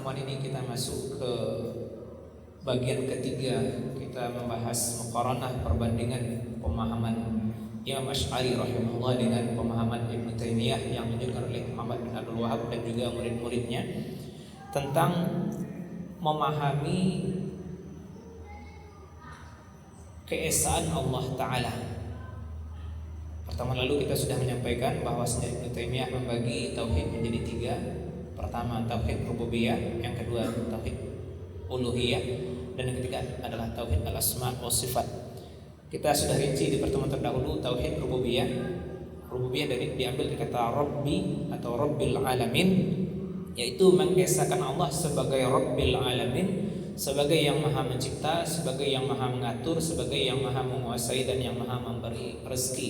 pertemuan ini kita masuk ke bagian ketiga. Kita membahas muqaranah, perbandingan pemahaman Imam Asy'ari rahimahullah dengan pemahaman Ibnu Taimiyah yang didengar oleh Muhammad bin Abdul Wahhab dan juga murid-muridnya tentang memahami keesaan Allah Ta'ala. Pertama lalu kita sudah menyampaikan bahwa Ibnu Taimiyah membagi tauhid menjadi tiga. Pertama tauhid rububiyah, yang kedua tauhid uluhiyah, dan yang ketiga adalah tauhid al-asma wa sifat. Kita sudah rinci di pertemuan terdahulu tauhid rububiyah. Rububiyah diambil dari kata Rabbi atau Rabbil Alamin, yaitu mengesahkan Allah sebagai Rabbil Alamin, sebagai yang maha mencipta, sebagai yang maha mengatur, sebagai yang maha menguasai dan yang maha memberi rezeki.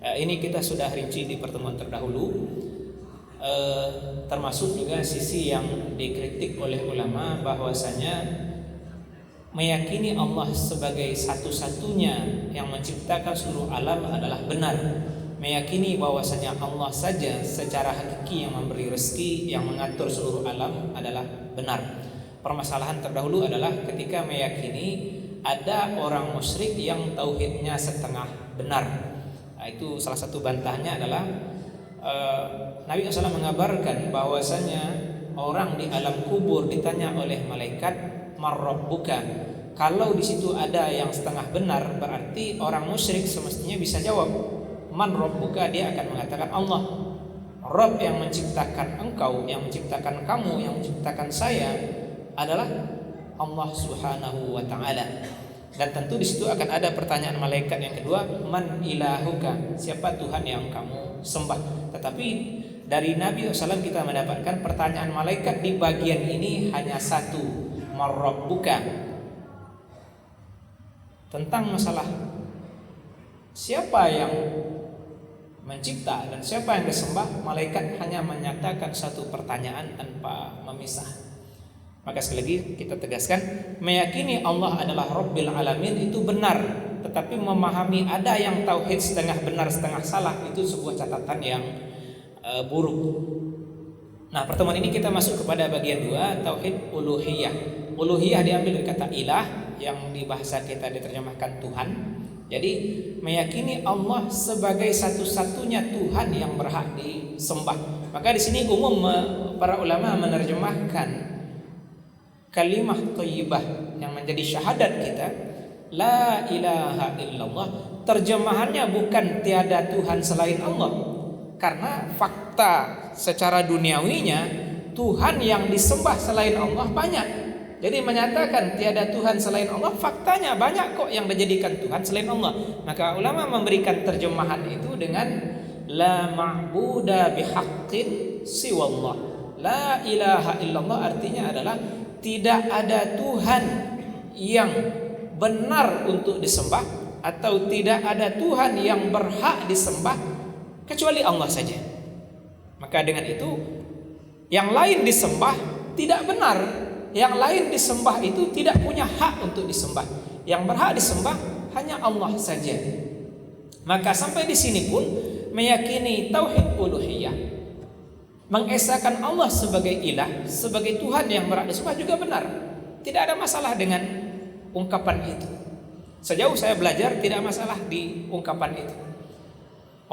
Ini kita sudah rinci di pertemuan terdahulu. Termasuk juga sisi yang dikritik oleh ulama bahwasanya meyakini Allah sebagai satu-satunya yang menciptakan seluruh alam adalah benar. Meyakini bahwasanya Allah saja secara hakiki yang memberi rezeki, yang mengatur seluruh alam adalah benar. Permasalahan terdahulu adalah ketika meyakini ada orang musyrik yang tauhidnya setengah benar. Itu salah satu bantahnya adalah Nabi SAW mengabarkan bahwasanya orang di alam kubur ditanya oleh malaikat marrabbuka. Kalau di situ ada yang setengah benar, berarti orang musyrik semestinya bisa jawab man rabbuka. Dia akan mengatakan Allah. Rabb yang menciptakan engkau, yang menciptakan kamu, yang menciptakan saya adalah Allah Subhanahu wa Ta'ala. Dan tentu di situ akan ada pertanyaan malaikat yang kedua, man ilahuka, siapa Tuhan yang kamu sembah. Tetapi dari Nabi SAW kita mendapatkan pertanyaan malaikat di bagian ini hanya satu, marrabbuka, tentang masalah siapa yang mencipta dan siapa yang disembah. Malaikat hanya menyatakan satu pertanyaan tanpa memisah. Maka sekali lagi kita tegaskan, meyakini Allah adalah Rabbil Alamin itu benar, tetapi memahami ada yang tauhid setengah benar setengah salah itu sebuah catatan yang buruk. Nah, pertemuan ini kita masuk kepada bagian 2, tauhid uluhiyah. Uluhiyah diambil dari kata ilah yang di bahasa kita diterjemahkan Tuhan. Jadi meyakini Allah sebagai satu-satunya Tuhan yang berhak disembah. Maka di sini umum para ulama menerjemahkan kalimah thayyibah yang menjadi syahadat kita, la ilaha illallah, terjemahannya bukan tiada Tuhan selain Allah, karena fakta secara duniawinya Tuhan yang disembah selain Allah banyak. Jadi menyatakan tiada Tuhan selain Allah, faktanya banyak kok yang dijadikan Tuhan selain Allah. Maka ulama memberikan terjemahan itu dengan la ma'buda bihaqqin siwallah. La ilaha illallah artinya adalah tidak ada Tuhan yang benar untuk disembah, atau tidak ada Tuhan yang berhak disembah kecuali Allah saja. Maka dengan itu yang lain disembah tidak benar, yang lain disembah itu tidak punya hak untuk disembah. Yang berhak disembah hanya Allah saja. Maka sampai di sini pun meyakini tauhid uluhiyah, mengesahkan Allah sebagai ilah, sebagai Tuhan yang berhak disembah juga benar. Tidak ada masalah dengan ungkapan itu. Sejauh saya belajar tidak masalah di ungkapan itu.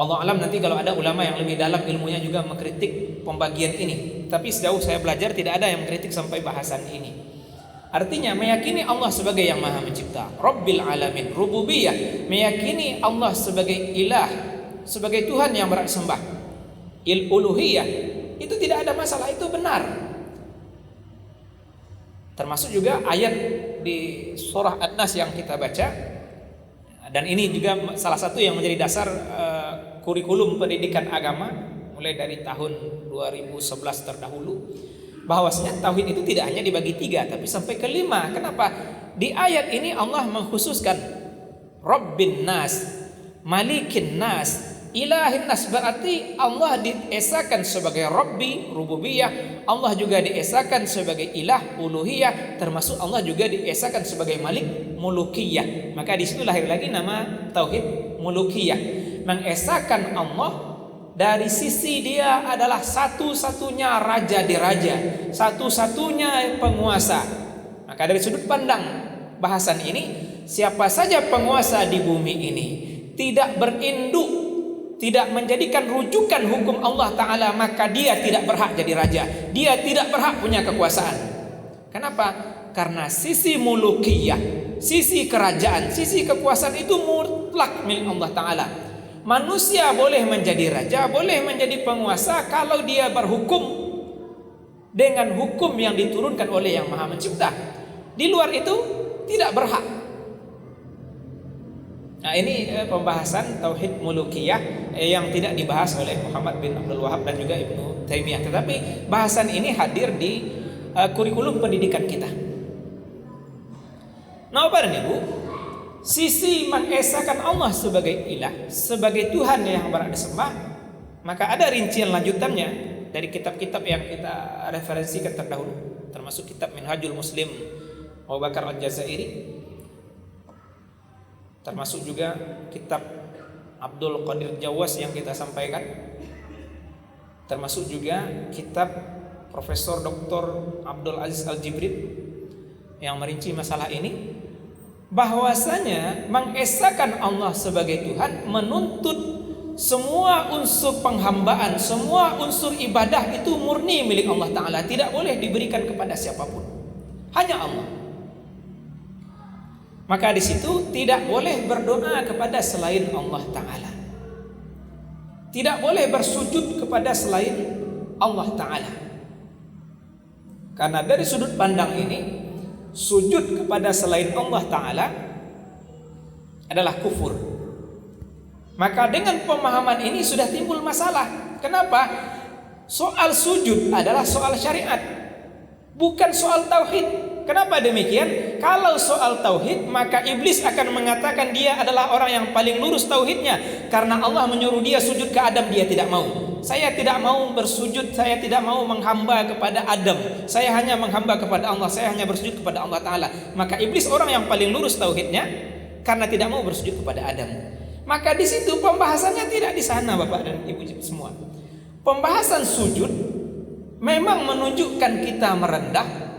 Allah alam nanti kalau ada ulama yang lebih dalam ilmunya juga mengkritik pembagian ini. Tapi sejauh saya belajar tidak ada yang mengkritik sampai bahasan ini. Artinya meyakini Allah sebagai yang maha mencipta, Rabbil Alamin, rububiyah, meyakini Allah sebagai ilah, sebagai Tuhan yang berhak disembah. Uluhiyah itu tidak ada masalah, itu benar. Termasuk juga ayat di surah An-Nas yang kita baca, dan ini juga salah satu yang menjadi dasar kurikulum pendidikan agama mulai dari tahun 2011 terdahulu, bahwasanya tauhid itu tidak hanya dibagi 3 tapi sampai ke 5. Kenapa? Di ayat ini Allah mengkhususkan Rabbin Nas, Malikin Nas, Ilahin Nas, berarti Allah diesakan sebagai Rabbi, rububiyah. Allah juga diesakan sebagai ilah, uluhiyah. Termasuk Allah juga diesakan sebagai Malik, mulukiyah. Maka di situ lahir lagi nama tauhid mulukiyah, mengesahkan Allah dari sisi dia adalah satu-satunya raja di raja, satu-satunya penguasa. Maka dari sudut pandang bahasan ini, siapa saja penguasa di bumi ini tidak berinduk, tidak menjadikan rujukan hukum Allah Ta'ala, maka dia tidak berhak jadi raja, dia tidak berhak punya kekuasaan. Kenapa? Karena sisi mulukiyah, sisi kerajaan, sisi kekuasaan itu mutlak milik Allah Ta'ala. Manusia boleh menjadi raja, boleh menjadi penguasa kalau dia berhukum dengan hukum yang diturunkan oleh Yang Maha Mencipta. Di luar itu tidak berhak. Nah, ini pembahasan tauhid mulukiyah yang tidak dibahas oleh Muhammad bin Abdul Wahab dan juga Ibnu Taimiyah. Tetapi bahasan ini hadir di kurikulum pendidikan kita. Nah, Bapak dan Ibu, sisi mengesahkan Allah sebagai ilah, sebagai Tuhan yang berhak disembah, maka ada rincian lanjutannya dari kitab-kitab yang kita referensikan terdahulu, termasuk kitab Minhajul Muslim Abu Bakar Al-Jazairi, termasuk juga kitab Abdul Qadir Jawas yang kita sampaikan, termasuk juga kitab Profesor Dr. Abdul Aziz Al-Jibrin yang merinci masalah ini, bahwasanya mengesahkan Allah sebagai Tuhan menuntut semua unsur penghambaan, semua unsur ibadah itu murni milik Allah Ta'ala, tidak boleh diberikan kepada siapapun, hanya Allah. Maka di situ tidak boleh berdoa kepada selain Allah Ta'ala, tidak boleh bersujud kepada selain Allah Ta'ala. Karena dari sudut pandang ini, sujud kepada selain Allah Ta'ala adalah kufur. Maka dengan pemahaman ini sudah timbul masalah. Kenapa? Soal sujud adalah soal syariat, bukan soal tauhid. Kenapa demikian? Kalau soal tauhid, maka iblis akan mengatakan dia adalah orang yang paling lurus tauhidnya, karena Allah menyuruh dia sujud ke Adam, dia tidak mau. Saya tidak mau bersujud, saya tidak mau menghamba kepada Adam, saya hanya menghamba kepada Allah, saya hanya bersujud kepada Allah Ta'ala. Maka iblis orang yang paling lurus tauhidnya karena tidak mau bersujud kepada Adam. Maka di situ pembahasannya tidak di sana, Bapak dan Ibu semua. Pembahasan sujud memang menunjukkan kita merendah.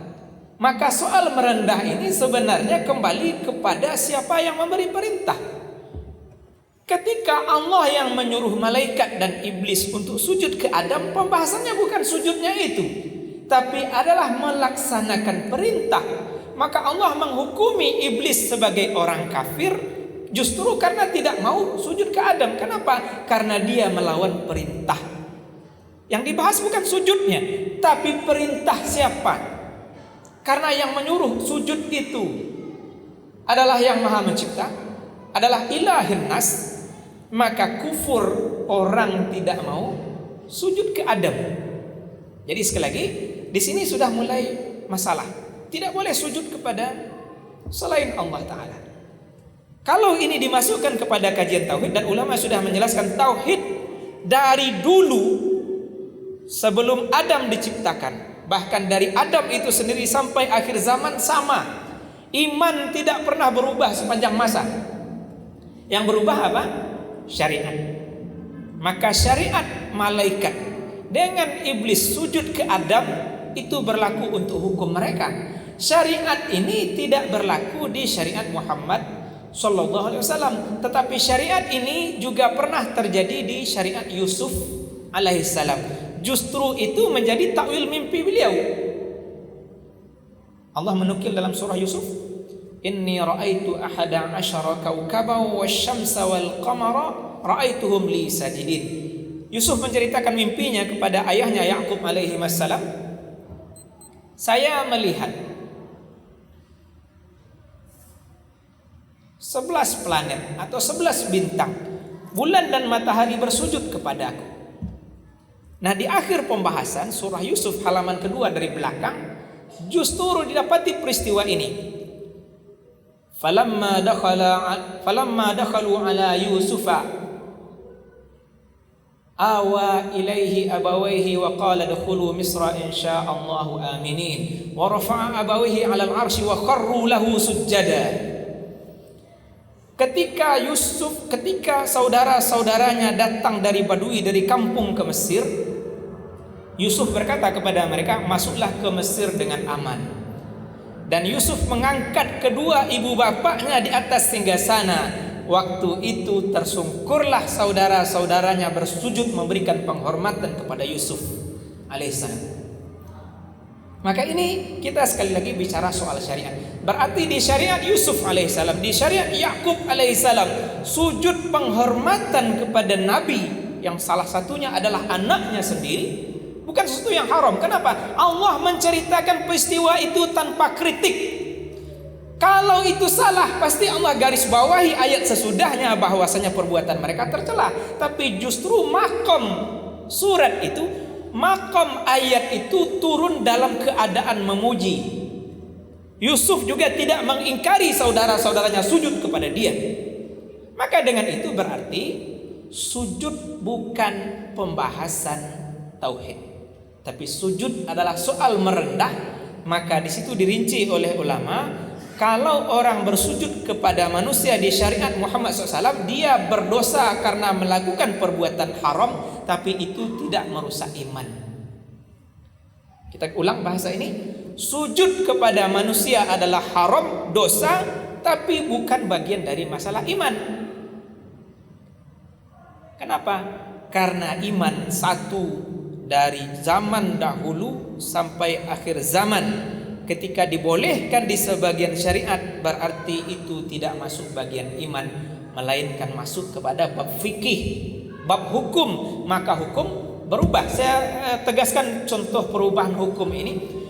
Maka soal merendah ini sebenarnya kembali kepada siapa yang memberi perintah. Ketika Allah yang menyuruh malaikat dan iblis untuk sujud ke Adam, pembahasannya bukan sujudnya itu, tapi adalah melaksanakan perintah. Maka Allah menghukumi iblis sebagai orang kafir justru karena tidak mau sujud ke Adam. Kenapa? Karena dia melawan perintah. Yang dibahas bukan sujudnya, tapi perintah siapa. Karena yang menyuruh sujud itu adalah Yang Maha Mencipta, adalah Ilahin Nas, maka kufur orang tidak mau sujud ke Adam. Jadi sekali lagi, di sini sudah mulai masalah. Tidak boleh sujud kepada selain Allah Ta'ala. Kalau ini dimasukkan kepada kajian tauhid, dan ulama sudah menjelaskan tauhid dari dulu sebelum Adam diciptakan, bahkan dari Adam itu sendiri sampai akhir zaman sama. Iman tidak pernah berubah sepanjang masa. Yang berubah apa? Syariat. Maka syariat malaikat dengan iblis sujud ke Adam itu berlaku untuk hukum mereka. Syariat ini tidak berlaku di syariat Muhammad sallallahu alaihi wasallam, tetapi syariat ini juga pernah terjadi di syariat Yusuf alaihissalam. Justru itu menjadi takwil mimpi beliau. Allah menukil dalam surah Yusuf, inni ra'aitu ahada asyara kawkaban wasyamsa wal qamara ra'aituhum li sajidin. Yusuf menceritakan mimpinya kepada ayahnya Yakub alaihi wassalam. Saya melihat 11 planet atau 11 bintang, bulan dan matahari bersujud kepadaku. Nah, di akhir pembahasan surah Yusuf halaman kedua dari belakang justru didapati peristiwa ini. Falamma dakhalu ala Yusufa awa ilaihi abawaihi wa qala dukhulu misra insya'allahu aminin wa rafa'a abawaihi 'ala al-'arsy wa kharru lahu sujjada. Ketika saudara-saudaranya datang dari Badui, dari kampung ke Mesir, Yusuf berkata kepada mereka, masuklah ke Mesir dengan aman. Dan Yusuf mengangkat kedua ibu bapaknya di atas singgasana. Waktu itu tersungkurlah saudara-saudaranya bersujud memberikan penghormatan kepada Yusuf alaihissalam. Maka ini kita sekali lagi bicara soal syariat. Berarti di syariat Yusuf alaihissalam, di syariat Yakub alaihissalam, sujud penghormatan kepada Nabi yang salah satunya adalah anaknya sendiri, bukan sesuatu yang haram. Kenapa? Allah menceritakan peristiwa itu tanpa kritik. Kalau itu salah, pasti Allah garis bawahi ayat sesudahnya bahwasanya perbuatan mereka tercela. Tapi justru makom surat itu, makom ayat itu turun dalam keadaan memuji. Yusuf juga tidak mengingkari saudara-saudaranya sujud kepada dia. Maka dengan itu berarti sujud bukan pembahasan tauhid, tapi sujud adalah soal merendah. Maka di situ dirinci oleh ulama, kalau orang bersujud kepada manusia di syariat Muhammad SAW, dia berdosa karena melakukan perbuatan haram, tapi itu tidak merusak iman. Kita ulang bahasa ini. Sujud kepada manusia adalah haram, dosa, tapi bukan bagian dari masalah iman. Kenapa? Karena iman satu dari zaman dahulu sampai akhir zaman. Ketika dibolehkan di sebagian syariat, berarti itu tidak masuk bagian iman, melainkan masuk kepada bab fikih, bab hukum. Maka hukum berubah. Saya tegaskan contoh perubahan hukum ini.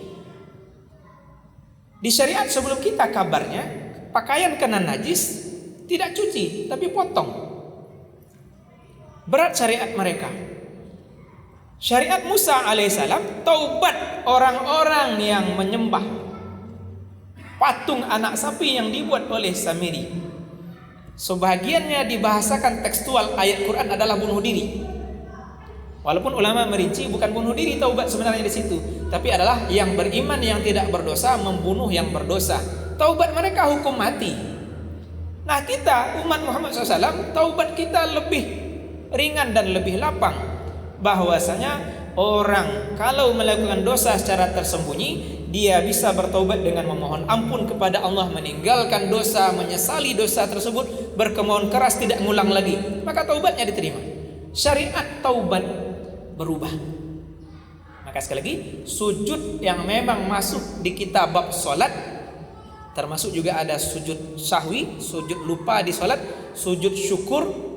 Di syariat sebelum kita kabarnya, pakaian kena najis tidak cuci tapi potong. Berat syariat mereka. Syariat Musa alaihissalam, taubat orang-orang yang menyembah patung anak sapi yang dibuat oleh Samiri. Sebahagiannya dibahasakan tekstual ayat Quran adalah bunuh diri. Walaupun ulama merinci bukan bunuh diri taubat sebenarnya di situ, tapi adalah yang beriman yang tidak berdosa membunuh yang berdosa. Taubat mereka hukum mati. Nah kita umat Muhammad SAW, taubat kita lebih ringan dan lebih lapang. Bahwasanya orang kalau melakukan dosa secara tersembunyi, dia bisa bertaubat dengan memohon ampun kepada Allah, meninggalkan dosa, menyesali dosa tersebut, berkemauan keras tidak ngulang lagi, maka taubatnya diterima. Syariat taubat berubah. Maka sekali lagi, sujud yang memang masuk di kitab bab salat, termasuk juga ada sujud sahwi, sujud lupa di salat, sujud syukur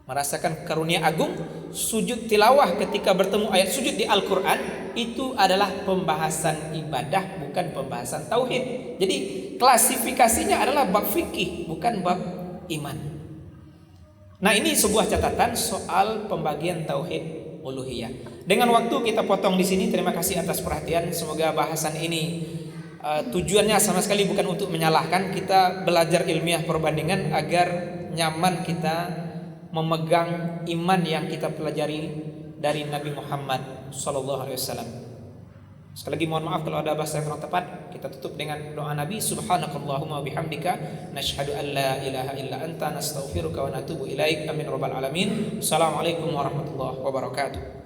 merasakan karunia agung, sujud tilawah ketika bertemu ayat sujud di Al-Quran, itu adalah pembahasan ibadah, bukan pembahasan tauhid. Jadi klasifikasinya adalah bab fikih, bukan bab iman. Nah ini sebuah catatan soal pembagian tauhid uluhiyah. Dengan waktu kita potong di sini. Terima kasih atas perhatian. Semoga bahasan ini tujuannya sama sekali bukan untuk menyalahkan. Kita belajar ilmiah perbandingan agar nyaman kita memegang iman yang kita pelajari dari Nabi Muhammad SAW. Sekali lagi mohon maaf kalau ada bahasa yang kurang tepat. Kita tutup dengan doa Nabi. Subhanakallahumma bihamdika nashhadu an la ilaha illa anta nastaghfiruka wa natubu ilaik. Amin rabbal alamin. Assalamualaikum warahmatullahi wabarakatuh.